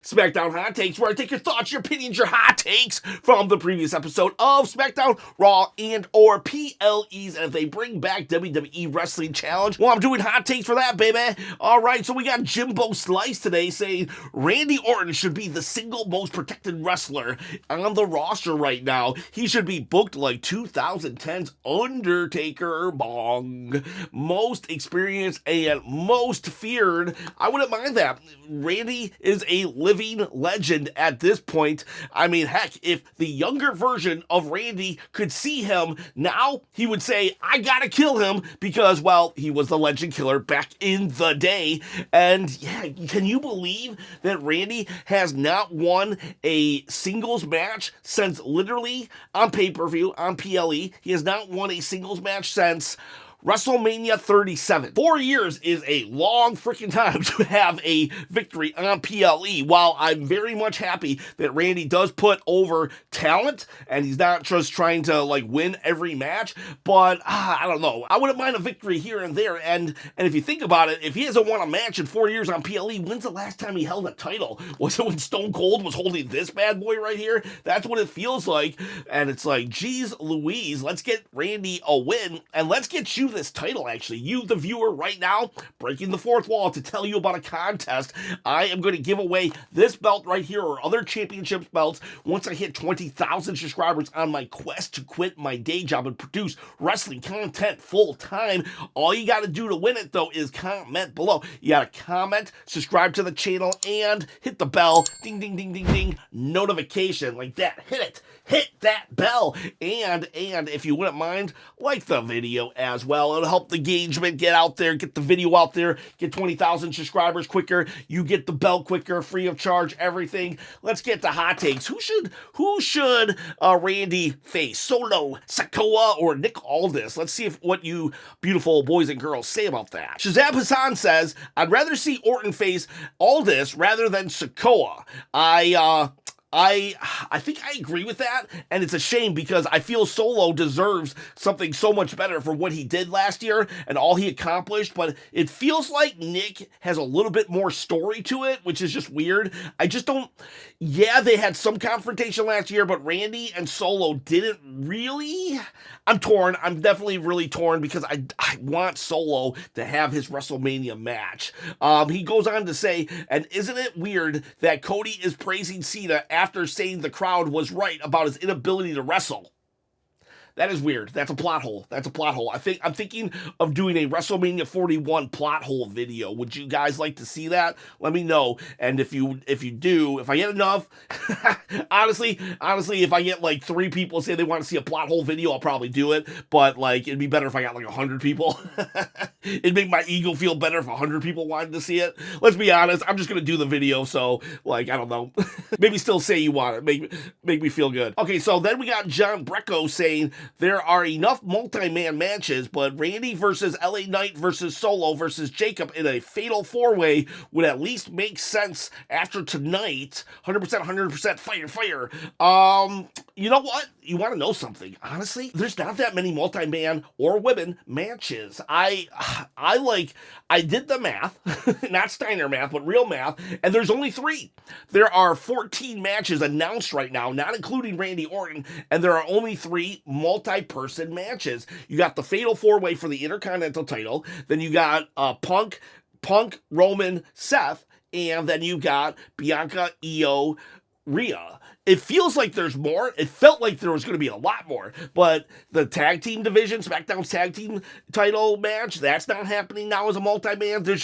Smackdown Hot Takes, where I take your thoughts, your opinions, your hot takes from the previous episode of Smackdown, Raw, and or PLEs, and if they bring back WWE Wrestling Challenge, well, I'm doing hot takes for that, baby. Alright, so we got Jimbo Slice today saying Randy Orton should be the single most protected wrestler on the roster right now. He should be booked like 2010's Undertaker. Bong. Most experienced and most feared. I wouldn't mind that. Randy is a living legend at this point. I mean, heck, if the younger version of Randy could see him now, he would say, I gotta kill him because, well, he was the legend killer back in the day. And yeah, can you believe that Randy has not won a singles match since literally on pay-per-view, on PLE? He has not won a singles match since WrestleMania 37. 4 years is a long freaking time to have a victory on PLE. While I'm very much happy that Randy does put over talent and he's not just trying to like win every match, but I don't know. I wouldn't mind a victory here and there. And if you think about it, if he hasn't won a match in 4 years on PLE, when's the last time he held a title? Was it when Stone Cold was holding this bad boy right here? That's what it feels like. And it's like, geez Louise, let's get Randy a win and let's get you this title. Actually, you the viewer right now, breaking the fourth wall to tell you about a contest. I am going to give away this belt right here or other championships belts once I hit 20,000 subscribers on my quest to quit my day job and produce wrestling content full time. All you got to do to win it though is comment below. You got to comment, subscribe to the channel, and hit the bell, ding ding ding ding ding, notification like that. Hit that bell, and if you wouldn't mind, like the video as well. It'll help the engagement get out there, get the video out there, get 20,000 subscribers quicker. You get the bell quicker, free of charge, everything. Let's get to hot takes. Who should Randy face? Solo, Sikoa, or Nick Aldis? Let's see what you beautiful boys and girls say about that. Shazam Hassan says, I'd rather see Orton face Aldis rather than Sikoa. I think I agree with that, and it's a shame because I feel Solo deserves something so much better for what he did last year and all he accomplished, but it feels like Nick has a little bit more story to it, which is just weird. I just don't, yeah, they had some confrontation last year, but Randy and Solo didn't really. I'm torn. I'm definitely really torn because I want Solo to have his WrestleMania match. He goes on to say, and isn't it weird that Cody is praising Cena after saying the crowd was right about his inability to wrestle? That is weird. That's a plot hole. I'm thinking of doing a WrestleMania 41 plot hole video. Would you guys like to see that? Let me know. And if you do, if I get enough, honestly, if I get like 3 people say they want to see a plot hole video, I'll probably do it. But like, it'd be better if I got like 100 people. It'd make my ego feel better if 100 people wanted to see it. Let's be honest. I'm just gonna do the video. So like, I don't know. Maybe still say you want it. Make me feel good. Okay, so then we got John Brecco saying there are enough multi-man matches, but Randy versus LA Knight versus Solo versus Jacob in a fatal 4-way would at least make sense after tonight. 100%, fire. You know what? You want to know something? Honestly, there's not that many multi-man or women matches. I did the math, not Steiner math, but real math, and there's only 3. There are 14 matches announced right now, not including Randy Orton, and there are only 3 multi-person matches. You got the fatal 4-way for the Intercontinental title, then you got Punk, Roman, Seth, and then you got Bianca, Io, Rhea. It feels like there's more. It felt like there was going to be a lot more, but the tag team division, SmackDown's tag team title match, that's not happening now as a multi-man. It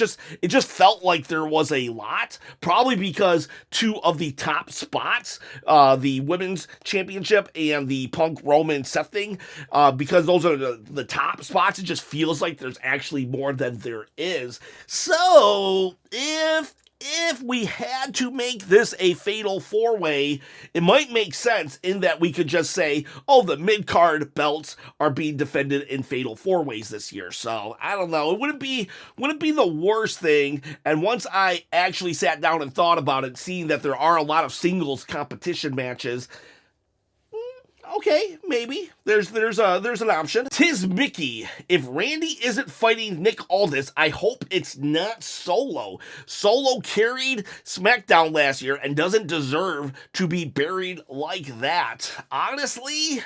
just felt like there was a lot, probably because 2 of the top spots, the women's championship and the Punk Roman Seth thing, because those are the top spots, it just feels like there's actually more than there is. So if we had to make this a fatal 4-way, it might make sense in that we could just say, oh, the mid-card belts are being defended in fatal 4-ways this year. So, I don't know. It wouldn't be the worst thing. And once I actually sat down and thought about it, seeing that there are a lot of singles competition matches, Okay, maybe. There's an option. Tis Mickey. If Randy isn't fighting Nick Aldis, I hope it's not Solo. Solo carried SmackDown last year and doesn't deserve to be buried like that. Honestly,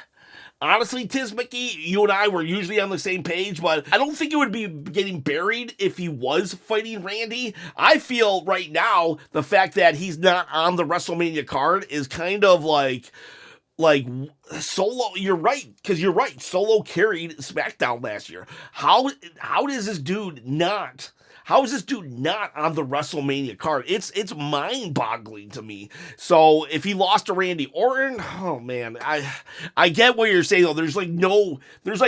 Tiz Mickey, you and I were usually on the same page, but I don't think it would be getting buried if he was fighting Randy. I feel right now the fact that he's not on the WrestleMania card is kind of like Solo. You're right, because you're right. Solo carried SmackDown last year. How is this dude not? How is this dude not on the WrestleMania card? It's mind-boggling to me. So if he lost to Randy Orton, oh man, I get what you're saying though. There's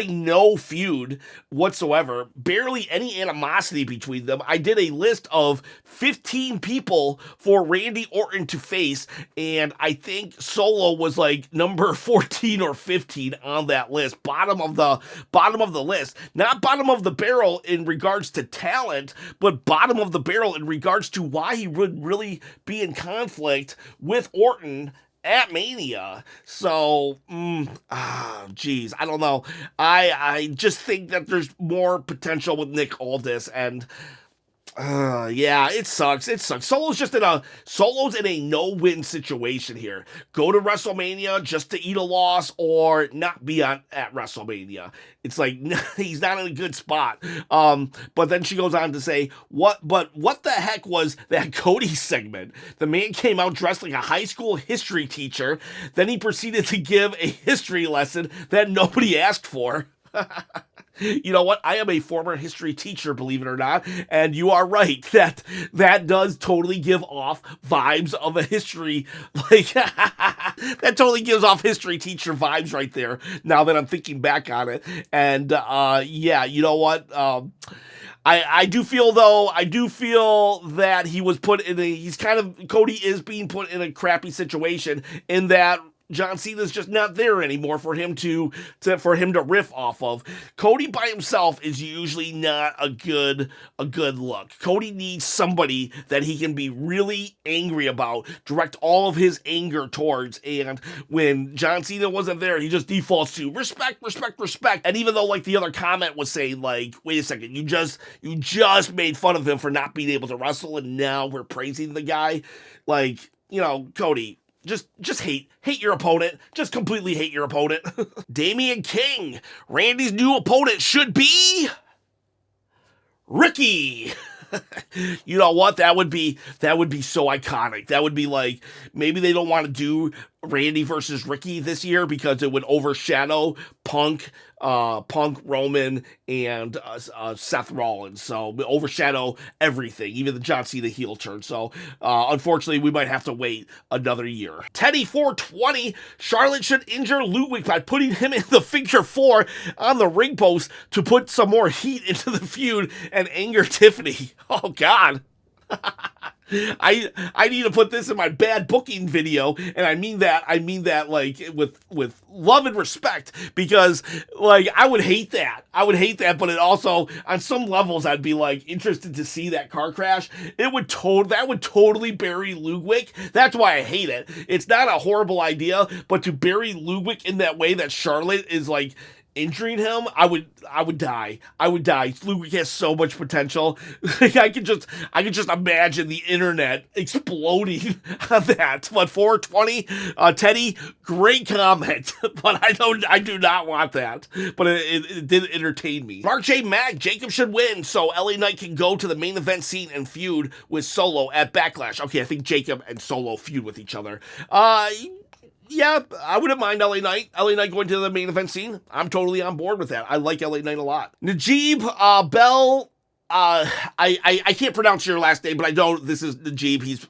no feud whatsoever. Barely any animosity between them. I did a list of 15 people for Randy Orton to face, and I think Solo was like number 14 or 15 on that list. Bottom of the list. Not bottom of the barrel in regards to talent, but bottom of the barrel in regards to why he would really be in conflict with Orton at Mania. So, geez, I don't know. I just think that there's more potential with Nick Aldis, and yeah, it sucks. Solo's in a no-win situation here. Go to WrestleMania just to eat a loss or not be at WrestleMania. It's like he's not in a good spot. But then she goes on to say, what the heck was that Cody segment? The man came out dressed like a high school history teacher. Then he proceeded to give a history lesson that nobody asked for. You know what? I am a former history teacher, believe it or not, and you are right. That does totally give off vibes of a history, like, that totally gives off history teacher vibes right there, now that I'm thinking back on it. And, yeah, you know what? I do feel that Cody is being put in a crappy situation in that John Cena's just not there anymore for him to riff off of. Cody by himself is usually not a good look. Cody needs somebody that he can be really angry about, direct all of his anger towards, and when John Cena wasn't there, he just defaults to respect. And even though like the other comment was saying like, wait a second, you just made fun of him for not being able to wrestle and now we're praising the guy, like, you know, Cody, Just hate your opponent. Just completely hate your opponent. Damian King. Randy's new opponent should be Ricky. You know what? That would be so iconic. That would be like, maybe they don't want to do Randy versus Ricky this year because it would overshadow Punk, Roman, and Seth Rollins. So overshadow everything, even the John Cena heel turn. So unfortunately, we might have to wait another year. Teddy 420. Charlotte should injure Ludwig by putting him in the figure 4 on the ring post to put some more heat into the feud and anger Tiffany. Oh God. I need to put this in my bad booking video, and I mean that like with love and respect, because like I would hate that, but it also on some levels I'd be like interested to see that car crash. That would totally bury Ludwig. That's why I hate it. It's not a horrible idea, but to bury Ludwig in that way that Charlotte is like injuring him, I would die. Ludwig has so much potential. Like, I could just imagine the internet exploding on that. But 420, Teddy, great comment, but I do not want that. But it did entertain me. Mark J. Mack, Jacob should win so LA Knight can go to the main event scene and feud with Solo at Backlash. Okay, I think Jacob and Solo feud with each other. Yeah, I wouldn't mind LA Knight going to the main event scene. I'm totally on board with that. I like LA Knight a lot. Najib Bell. I can't pronounce your last name, but I know this is Najib. He's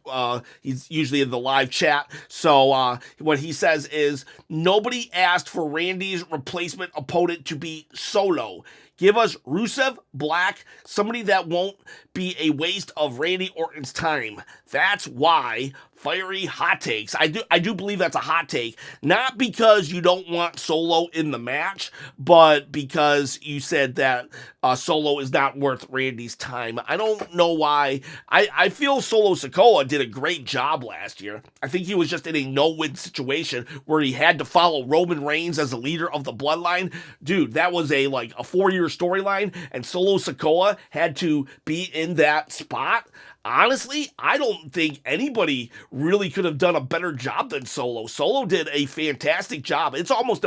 usually in the live chat. So what he says is, nobody asked for Randy's replacement opponent to be Solo. Give us Rusev Black, somebody that won't be a waste of Randy Orton's time. That's why Fiery hot takes. I do believe that's a hot take. Not because you don't want Solo in the match, but because you said that Solo is not worth Randy's time. I don't know why. I feel Solo Sikoa did a great job last year. I think he was just in a no-win situation where he had to follow Roman Reigns as the leader of the Bloodline. Dude, that was a 4-year storyline, and Solo Sikoa had to be in that spot. Honestly, I don't think anybody really could have done a better job than Solo. Solo did a fantastic job. It's almost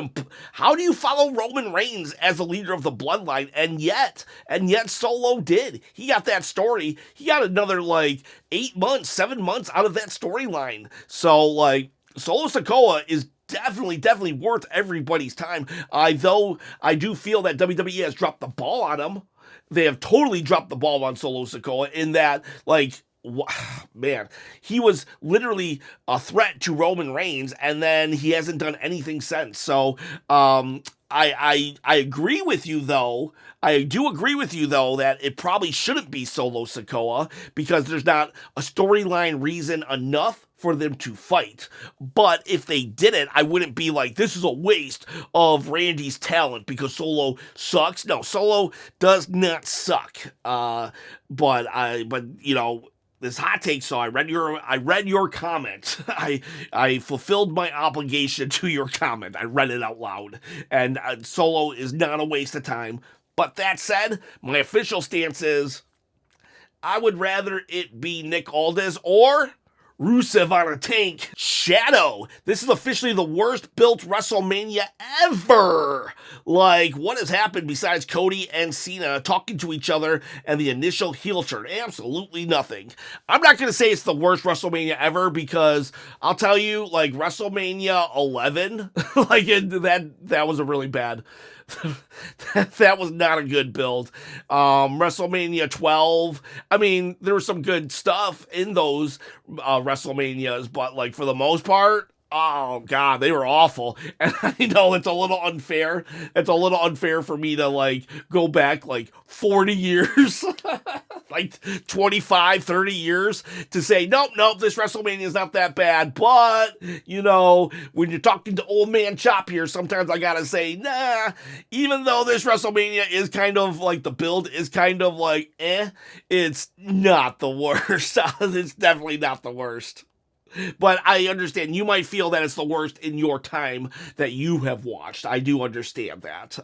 how do you follow Roman Reigns as the leader of the Bloodline? And yet Solo did. He got that story. He got another 8 months, 7 months out of that storyline. So Solo Sikoa is definitely worth everybody's time. I do feel that WWE has dropped the ball on him. They have totally dropped the ball on Solo Sikoa in that, man, he was literally a threat to Roman Reigns, and then he hasn't done anything since. So, I agree with you, though. I do agree with you, though, that it probably shouldn't be Solo Sikoa because there's not a storyline reason enough for them to fight. But if they did it, I wouldn't be like, this is a waste of Randy's talent because Solo sucks. No, Solo does not suck. But this hot take, so I read your comment. I fulfilled my obligation to your comment. I read it out loud. And Solo is not a waste of time. But that said, my official stance is I would rather it be Nick Aldis or Rusev on a tank. Shadow. This is officially the worst built WrestleMania ever. What has happened besides Cody and Cena talking to each other and the initial heel turn? Absolutely nothing. I'm not going to say it's the worst WrestleMania ever because I'll tell you, WrestleMania 11, that was a really bad. That was not a good build. WrestleMania 12, I mean, there was some good stuff in those WrestleManias, but for the most part, oh God, they were awful. And I know it's a little unfair. It's a little unfair for me to go back 40 years, 25, 30 years to say, nope, this WrestleMania is not that bad. But, when you're talking to old man Chop here, sometimes I gotta say, nah, even though this WrestleMania is kind of the build is kind of it's not the worst. It's definitely not the worst. But I understand you might feel that it's the worst in your time that you have watched. I do understand that.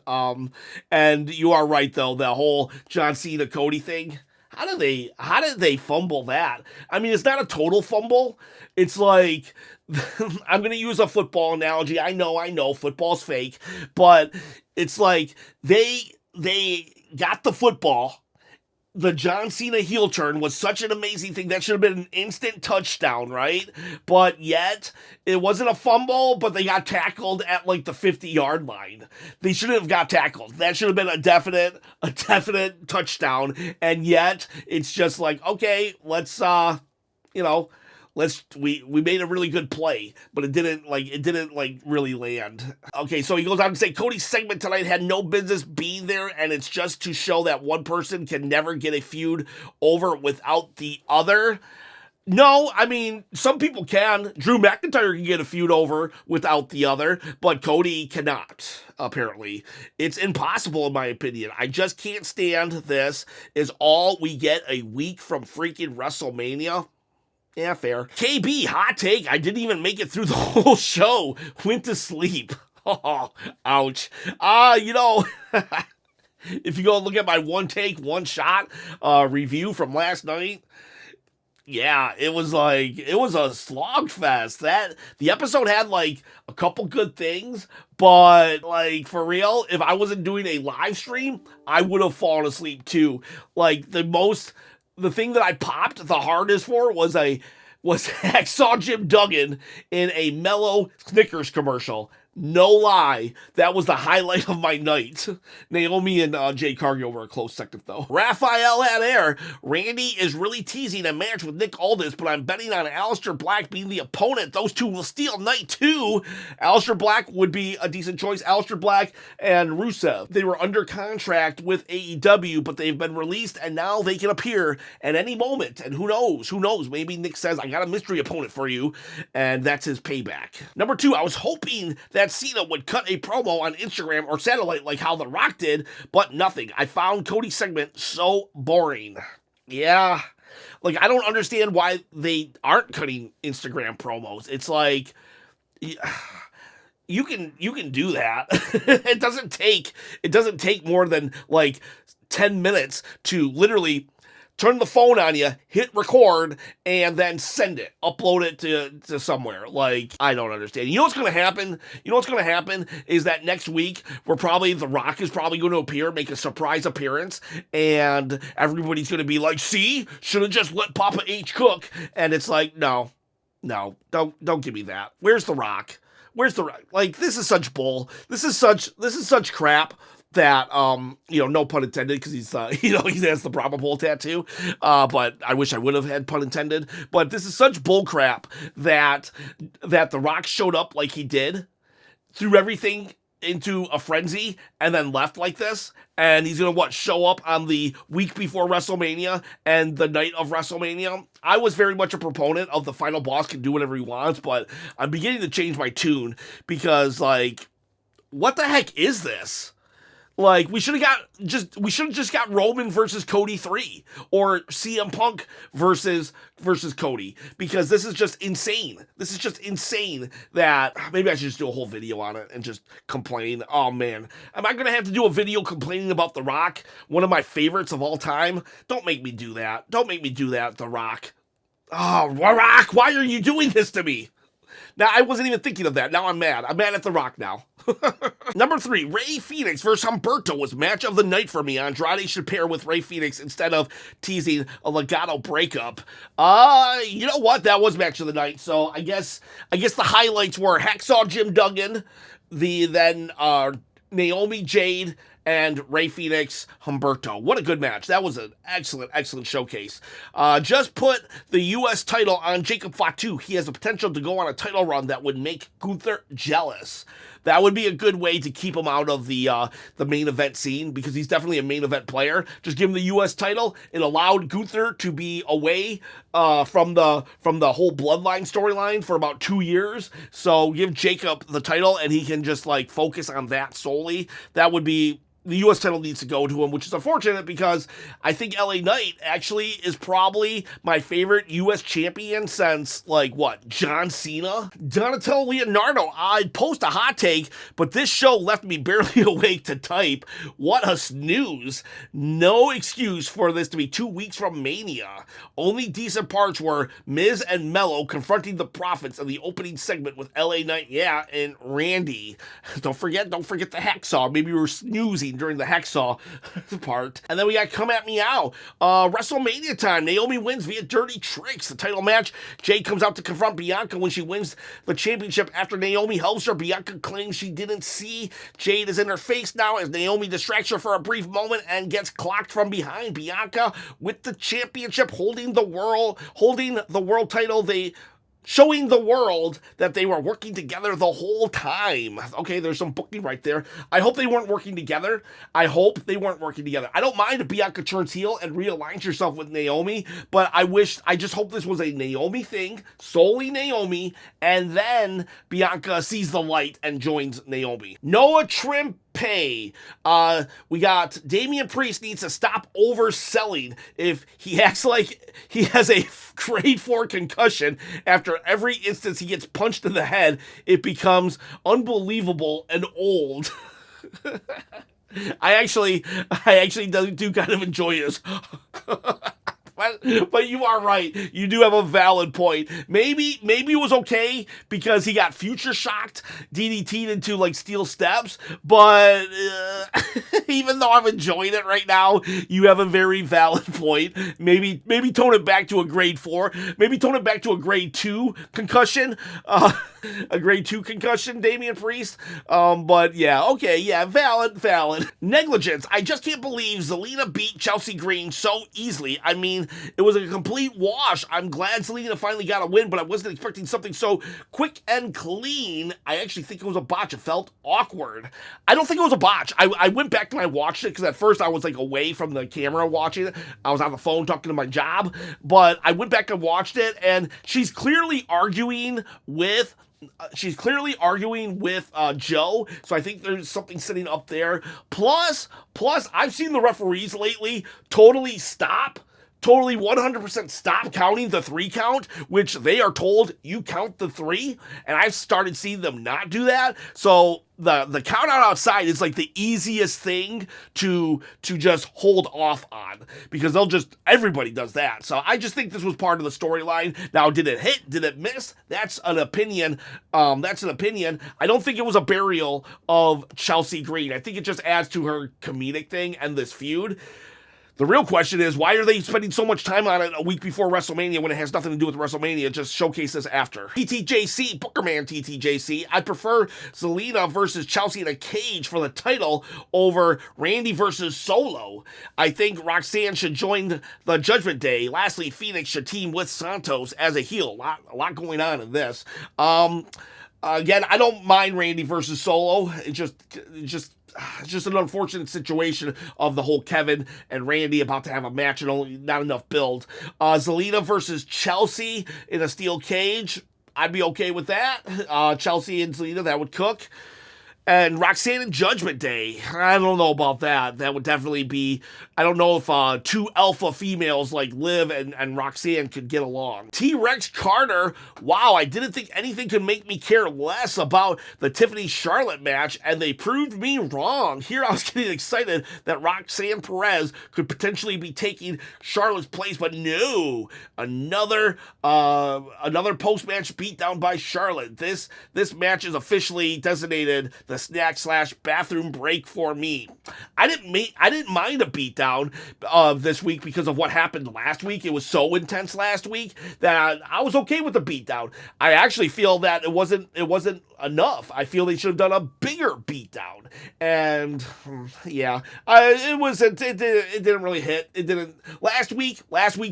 And you are right though, the whole John Cena Cody thing. How did they fumble that? I mean, it's not a total fumble. It's I'm going to use a football analogy. I know football's fake, but it's they got the football. The John Cena heel turn was such an amazing thing. That should have been an instant touchdown, right? But yet, it wasn't a fumble, but they got tackled at the 50-yard line. They shouldn't have got tackled. That should have been a definite touchdown. And yet, it's just okay, let's, we made a really good play, but it didn't really land. Okay, so he goes on to say Cody's segment tonight had no business being there, and it's just to show that one person can never get a feud over without the other. No, I mean, some people can. Drew McIntyre can get a feud over without the other, but Cody cannot, apparently. It's impossible, in my opinion. I just can't stand this. Is all we get a week from freaking WrestleMania? Yeah, fair. KB, hot take. I didn't even make it through the whole show. Went to sleep. Oh, ouch. If you go look at my one take, one shot review from last night, yeah, it was a slog fest. The episode had a couple good things, but for real, if I wasn't doing a live stream, I would have fallen asleep too. The thing that I popped the hardest for was I saw Jim Duggan in a Mellow Snickers commercial. No lie, that was the highlight of my night. Naomi and Jade Cargill were a close second, though. Raphael at air. Randy is really teasing a match with Nick Aldis, but I'm betting on Aleister Black being the opponent. Those two will steal night 2. Aleister Black would be a decent choice. Aleister Black and Rusev. They were under contract with AEW, but they've been released, and now they can appear at any moment. And who knows? Who knows? Maybe Nick says, I got a mystery opponent for you, and that's his payback. Number 2, I was hoping that Cena would cut a promo on Instagram or satellite like how The Rock did, but nothing. I found Cody's segment so boring. Yeah, like I don't understand why they aren't cutting Instagram promos. It's like you can do that. It doesn't take more than like 10 minutes to literally turn the phone on you, hit record, and then send it. Upload it to somewhere. Like, I don't understand. You know what's going to happen? You know what's going to happen is that next week, The Rock is probably going to appear, make a surprise appearance, and everybody's going to be like, see? Should have just let Papa H cook. And it's like, no, don't give me that. Where's The Rock? Where's The Rock? Like, this is such bull. This is such crap. That, no pun intended, because he's, he has the Brahma Bull tattoo, but I wish I would have had pun intended, but this is such bullcrap that The Rock showed up like he did, threw everything into a frenzy, and then left like this, and he's gonna, show up on the week before WrestleMania and the night of WrestleMania. I was very much a proponent of the final boss can do whatever he wants, but I'm beginning to change my tune, because, what the heck is this? Like, we should have just got Roman versus Cody 3, or CM Punk versus Cody, because this is just insane. This is just insane that maybe I should just do a whole video on it and just complain. Oh man, am I gonna have to do a video complaining about The Rock, one of my favorites of all time? Don't make me do that. Don't make me do that, The Rock. Oh, Rock, why are you doing this to me? Now, I wasn't even thinking of that. Now I'm mad. I'm mad at The Rock now. Number 3, Rey Fenix versus Humberto was match of the night for me. Andrade should pair with Rey Fenix instead of teasing a Legado breakup. You know what? That was match of the night. So I guess the highlights were Hacksaw Jim Duggan, then Naomi, Jade, and Rey Fenix, Humberto. What a good match. That was an excellent showcase. Just put the U.S. title on Jacob Fatu. He has the potential to go on a title run that would make Gunther jealous. That would be a good way to keep him out of the main event scene, because he's definitely a main event player. Just give him the U.S. title. It allowed Gunther to be away from the whole Bloodline storyline for about 2 years. So give Jacob the title, and he can just focus on that solely. That would be. The U.S. title needs to go to him, which is unfortunate, because I think LA Knight actually is probably my favorite U.S. champion since, John Cena? Donatello Leonardo, I'd post a hot take, but this show left me barely awake to type. What a snooze. No excuse for this to be 2 weeks from Mania. Only decent parts were Miz and Mello confronting the Prophets in the opening segment with LA Knight, and Randy. Don't forget the hacksaw. Maybe we were snoozing during the hacksaw part. And then we got Come At Me Now. WrestleMania time. Naomi wins via dirty tricks. The title match. Jade comes out to confront Bianca when she wins the championship after Naomi helps her. Bianca claims she didn't see. Jade is in her face now as Naomi distracts her for a brief moment and gets clocked from behind. Bianca with the championship, holding the world title. Showing the world that they were working together the whole time. Okay, there's some booking right there. I hope they weren't working together. I don't mind if Bianca turns heel and realigns herself with Naomi, but I just hope this was a Naomi thing, solely Naomi, and then Bianca sees the light and joins Naomi. Noah Trimpe. We got Damian Priest needs to stop overselling if he acts like he has a grade 4 concussion. After every instance he gets punched in the head, it becomes unbelievable and old. I actually do kind of enjoy this. But you are right. You do have a valid point. Maybe it was okay because he got future shocked, DDT'd into steel steps. But even though I'm enjoying it right now, you have a very valid point. Maybe tone it back to a grade 4. Maybe tone it back to a grade 2 concussion. A grade 2 concussion, Damian Priest. But yeah, okay, yeah, valid. Negligence. I just can't believe Zelina beat Chelsea Green so easily. I mean, it was a complete wash. I'm glad Zelina finally got a win, but I wasn't expecting something so quick and clean. I actually think it was a botch. It felt awkward. I don't think it was a botch. I went back and I watched it because at first I was like away from the camera watching it. I was on the phone talking to my job, but I went back and watched it, and she's clearly arguing with Joe, so I think there's something sitting up there. Plus, I've seen the referees lately totally 100% stop counting the 3 count, which they are told you count the 3, and I've started seeing them not do that. So the count out outside is like the easiest thing to just hold off on, because everybody does that. So I just think this was part of the storyline. Now, did it hit? Did it miss? That's an opinion. I don't think it was a burial of Chelsea Green. I think it just adds to her comedic thing and this feud. The real question is, why are they spending so much time on it a week before WrestleMania when it has nothing to do with WrestleMania? Just showcase this after. TTJC, Bookerman TTJC. I prefer Zelina versus Chelsea in a cage for the title over Randy versus Solo. I think Roxanne should join the Judgment Day. Lastly, Phoenix should team with Santos as a heel. A lot going on in this. Again, I don't mind Randy versus Solo. It's just an unfortunate situation of the whole Kevin and Randy about to have a match and only not enough build. Zelina versus Chelsea in a steel cage. I'd be okay with that. Chelsea and Zelina, that would cook. And Roxanne and Judgment Day. I don't know about that. That would definitely be... I don't know if 2 alpha females like Liv and Roxanne could get along. T-Rex Carter. Wow, I didn't think anything could make me care less about the Tiffany Charlotte match, and they proved me wrong. Here I was getting excited that Roxanne Perez could potentially be taking Charlotte's place, but no. Another post-match beatdown by Charlotte. This match is officially designated the snack/bathroom break for me. I didn't mind a beatdown this week because of what happened last week. It was so intense last week that I was okay with the beatdown. I actually feel that it wasn't enough. I feel they should have done a bigger beatdown. And yeah, it didn't really hit. It didn't. Last week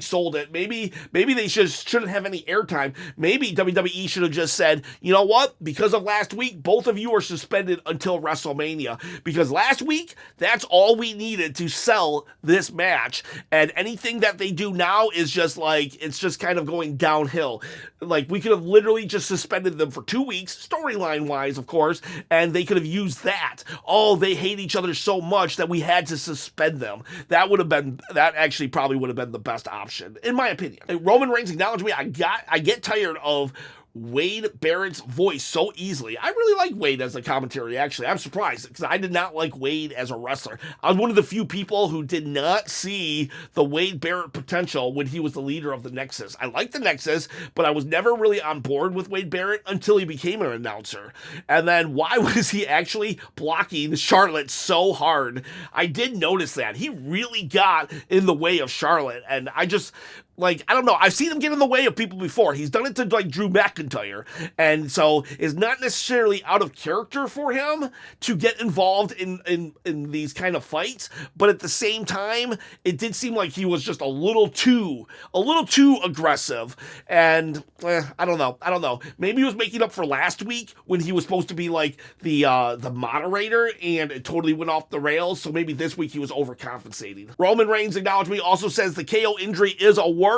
sold it. Maybe they shouldn't have any airtime. Maybe WWE should have just said, you know what? Because of last week, both of you are suspended until WrestleMania. Because last week, that's all we needed to sell this match. And anything that they do now is just like, it's just kind of going downhill. Like, we could have literally just suspended them for 2 weeks, storyline-wise, of course, and they could have used that. Oh, they hate each other so much that we had to suspend them. That actually probably would have been the best option, in my opinion. Roman Reigns acknowledged me. I get tired of Wade Barrett's voice so easily. I really like Wade as a commentary, actually. I'm surprised, because I did not like Wade as a wrestler. I was one of the few people who did not see the Wade Barrett potential when he was the leader of the Nexus. I liked the Nexus, but I was never really on board with Wade Barrett until he became an announcer. And then, why was he actually blocking Charlotte so hard? I did notice that. He really got in the way of Charlotte, and I don't know. I've seen him get in the way of people before. He's done it to, Drew McIntyre. And so it's not necessarily out of character for him to get involved in these kind of fights. But at the same time, it did seem like he was just a little too aggressive. And I don't know. Maybe he was making up for last week when he was supposed to be the moderator, and it totally went off the rails. So maybe this week he was overcompensating. Roman Reigns acknowledged me, also says the KO injury is a work.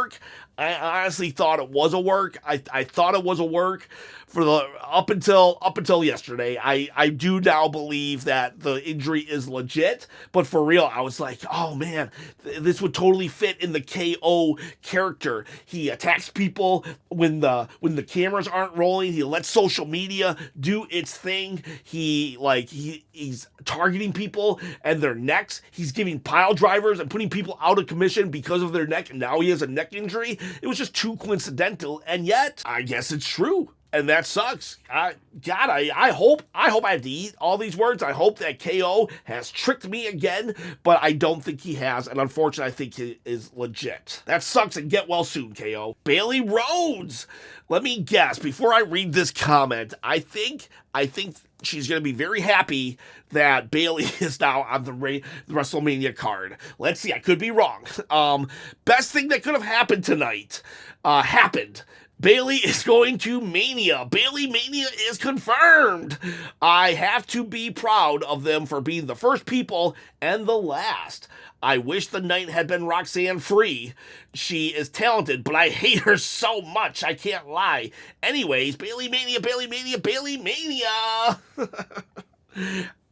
I honestly thought it was a work. I thought it was a work for up until yesterday. I do now believe that the injury is legit, but for real, I was like, oh man, this would totally fit in the KO character. He attacks people when the cameras aren't rolling. He lets social media do its thing. He's targeting people and their necks. He's giving pile drivers and putting people out of commission because of their neck, and now he has a neck injury. It was just too coincidental, and yet I guess it's true. And that sucks. I hope I have to eat all these words. I hope that KO has tricked me again, but I don't think he has. And unfortunately, I think he is legit. That sucks, and get well soon, KO. Bailey Rhodes. Let me guess. Before I read this comment, I think she's going to be very happy that Bailey is now on the WrestleMania card. Let's see. I could be wrong. Best thing that could have happened tonight happened. Bailey is going to Mania. Bailey Mania is confirmed. I have to be proud of them for being the first people and the last. I wish the night had been Roxanne Free. She is talented, but I hate her so much. I can't lie. Anyways, Bailey Mania, Bailey Mania, Bailey Mania.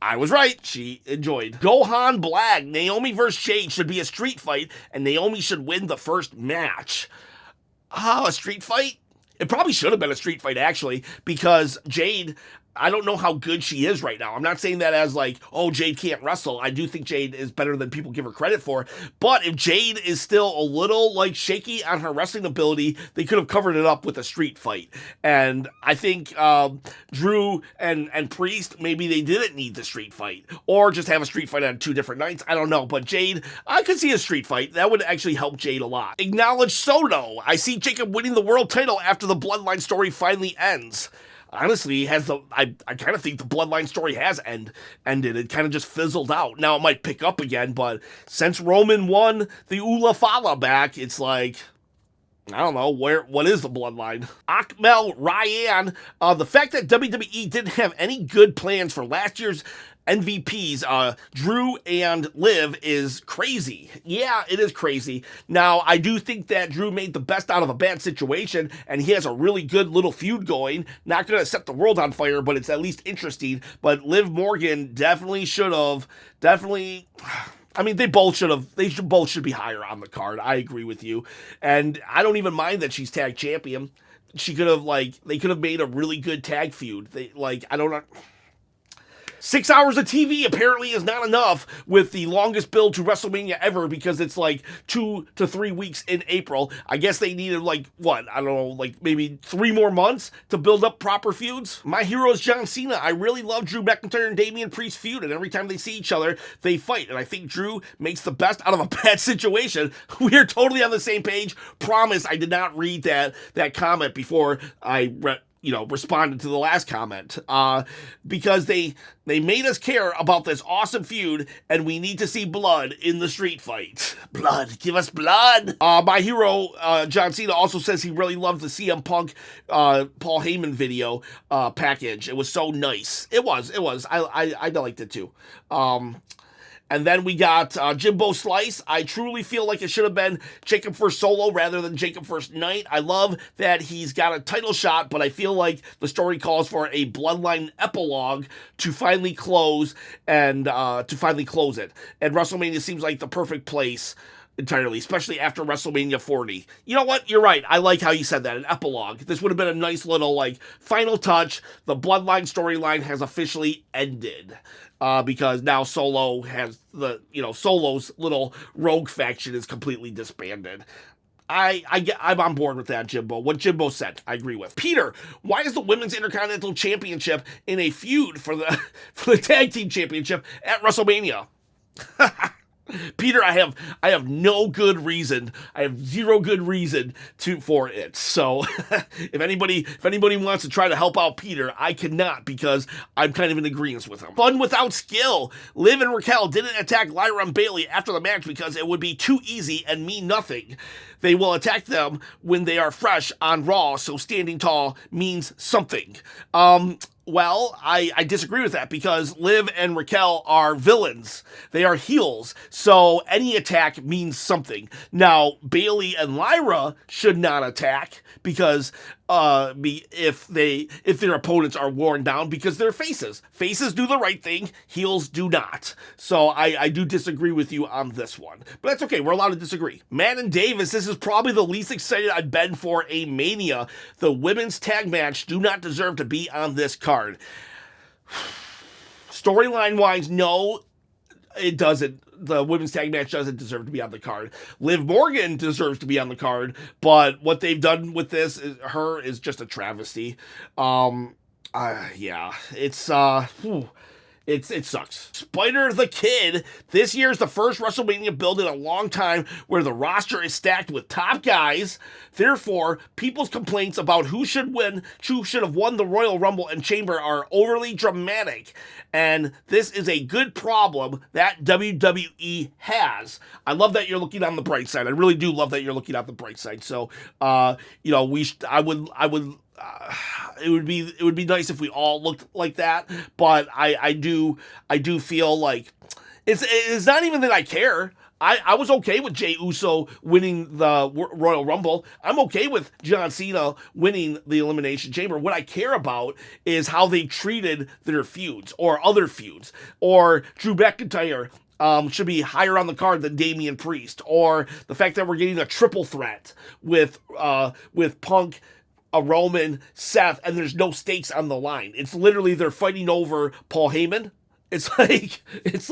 I was right. She enjoyed. Gohan Black. Naomi versus Jade should be a street fight, and Naomi should win the first match. Oh, a street fight? It probably should have been a street fight, actually, because Jade, I don't know how good she is right now. I'm not saying that as like, oh, Jade can't wrestle. I do think Jade is better than people give her credit for. But if Jade is still a little like shaky on her wrestling ability, they could have covered it up with a street fight. And I think Drew and Priest, maybe they didn't need the street fight, or just have a street fight on 2 different nights. I don't know. But Jade, I could see a street fight. That would actually help Jade a lot. Acknowledge Soto. I see Jacob winning the world title after the Bloodline story finally ends. Honestly, I kind of think the Bloodline story has ended. It kind of just fizzled out. Now it might pick up again, but since Roman won the Ula Fala back, it's like, I don't know, what is the Bloodline? Akmel Ryan, the fact that WWE didn't have any good plans for last year's MVPs, Drew and Liv, is crazy. Yeah, it is crazy. Now, I do think that Drew made the best out of a bad situation, and he has a really good little feud going. Not going to set the world on fire, but it's at least interesting. But Liv Morgan definitely should have, I mean, they both should be higher on the card. I agree with you. And I don't even mind that she's tag champion. They could have made a really good tag feud. I don't know. 6 hours of TV apparently is not enough with the longest build to WrestleMania ever, because it's like 2 to 3 weeks in April. I guess they needed maybe 3 more months to build up proper feuds. My hero is John Cena. I really love Drew McIntyre and Damian Priest feud, and every time they see each other, they fight. And I think Drew makes the best out of a bad situation. We are totally on the same page. Promise I did not read that comment before I responded to the last comment, because they made us care about this awesome feud, and we need to see blood in the street fight. Blood, give us blood. My hero, John Cena, also says he really loved the CM Punk, Paul Heyman video package. It was so nice. It was. I liked it too. And then we got Jimbo Slice. I truly feel like it should have been Jacob first solo rather than Jacob first night. I love that he's got a title shot, but I feel like the story calls for a Bloodline epilogue to finally close it. And WrestleMania seems like the perfect place entirely, especially after WrestleMania 40. You know what? You're right. I like how you said that, an epilogue. This would have been a nice little final touch. The Bloodline storyline has officially ended. Because now Solo has Solo's little rogue faction is completely disbanded. I'm on board with that, Jimbo. What Jimbo said, I agree with. Peter, why is the Women's Intercontinental Championship in a feud for the Tag Team Championship at WrestleMania? Peter, I have no good reason. I have zero good reason for it. So if anybody wants to try to help out Peter, I cannot, because I'm kind of in agreement with him. Fun without skill. Liv and Raquel didn't attack Lyra and Bailey after the match because it would be too easy and mean nothing. They will attack them when they are fresh on Raw, so standing tall means something. Well, I disagree with that, because Liv and Raquel are villains. They are heels, so any attack means something. Now, Bailey and Lyra should not attack, because if their opponents are worn down, because they're faces. Faces do the right thing, heels do not. So I do disagree with you on this one. But that's okay, we're allowed to disagree. Matt and Davis, this is probably the least excited I've been for a Mania. The women's tag match do not deserve to be on this card. Storyline-wise, no, it doesn't. the women's tag match doesn't deserve to be on the card. Liv Morgan deserves to be on the card, but what they've done with her is just a travesty. Yeah, it sucks. Spider the Kid. This year is the first WrestleMania build in a long time where the roster is stacked with top guys. Therefore, people's complaints about who should have won the Royal Rumble and Chamber are overly dramatic. And this is a good problem that WWE has. I love that you're looking on the bright side. I really do love that you're looking on the bright side. So, it would be nice if we all looked like that, but I do feel like it's not even that I care. I was okay with Jey Uso winning the Royal Rumble. I'm okay with John Cena winning the Elimination Chamber. What I care about is how they treated their feuds or other feuds, or Drew McIntyre should be higher on the card than Damian Priest, or the fact that we're getting a triple threat with Punk, a Roman, Seth, and there's no stakes on the line. It's literally they're fighting over Paul Heyman. It's like it's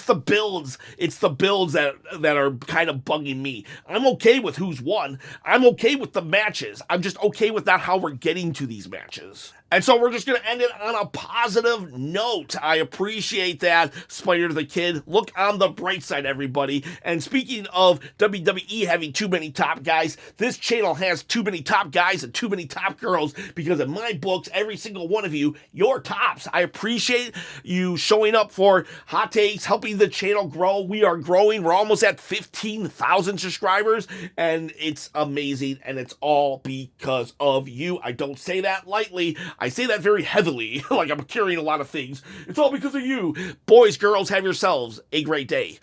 the builds. It's the builds that are kind of bugging me. I'm okay with who's won. I'm okay with the matches. I'm just okay with not how we're getting to these matches. And so we're just going to end it on a positive note. I appreciate that, Spider the Kid. Look on the bright side, everybody. And speaking of WWE having too many top guys, this channel has too many top guys and too many top girls, because in my books, every single one of you, you're tops. I appreciate you showing up for hot takes, helping the channel grow. We are growing. We're almost at 15,000 subscribers, and it's amazing, and it's all because of you. I don't say that lightly. I say that very heavily, like I'm carrying a lot of things. It's all because of you. Boys, girls, have yourselves a great day.